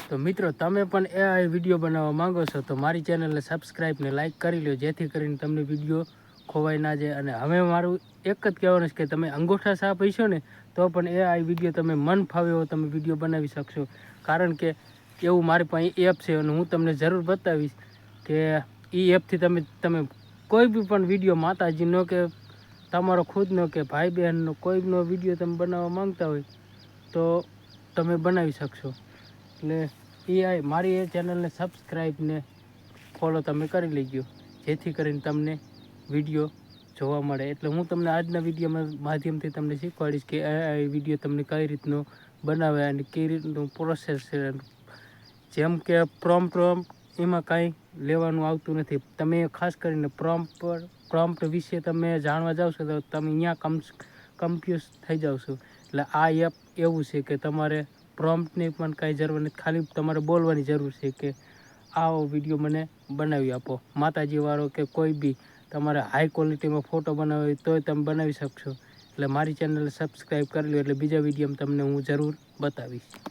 તો મિત્રો તમે પણ AI વિડીયો બનાવવા માંગો છો તો મારી ચેનલને સબસ્ક્રાઈબ ને લાઇક કરી લો, જેથી કરીને તમને વિડીયો ખોવાઈ ના જાય. અને હવે મારું એક જ કહેવાનું છે કે તમે અંગૂઠા છાપ હશો ને તો પણ AI વિડીયો તમે મન ફાવે એવો તમે વિડીયો બનાવી શકશો. કારણ કે એવું મારી પાસે એપ છે અને હું તમને જરૂર બતાવીશ કે એ એપથી તમે કોઈ બી પણ વિડીયો, માતાજીનો કે તમારો ખુદનો કે ભાઈ બહેનનો કોઈનો વિડીયો તમે બનાવવા માંગતા હોય તો તમે બનાવી શકશો. એટલે મારી એ ચેનલને સબસ્ક્રાઈબ ને ફોલો તમે કરી લેજો, જેથી કરીને તમને વિડીયો જોવા મળે. એટલે હું તમને આજના વિડીયોમાં માધ્યમથી તમને શીખવાડીશ કે આ વિડીયો તમને કઈ રીતનો બનાવે અને કઈ રીતનું પ્રોસેસ છે. જેમ કે પ્રોમ્પ્ટ એમાં કાંઈ લેવાનું આવતું નથી. તમે ખાસ કરીને પ્રોમ્પ્ટ વિશે તમે જાણવા જાવશો તો તમે અહીંયા કન્ફ્યુઝ થઈ જાવ છો. એટલે આ એપ એવું છે કે તમારે પ્રોમ્પ્ટની પણ કાંઈ જરૂર નથી, ખાલી તમારે બોલવાની જરૂર છે કે આવો વિડીયો મને બનાવી આપો. માતાજીવાળો કે કોઈ બી તમારે હાઈ ક્વોલિટીમાં ફોટો બનાવવો હોય તોય તમે બનાવી શકશો. એટલે મારી ચેનલને સબસ્ક્રાઈબ કરી લો, એટલે બીજા વિડીયોમાં તમને હું જરૂર બતાવીશ.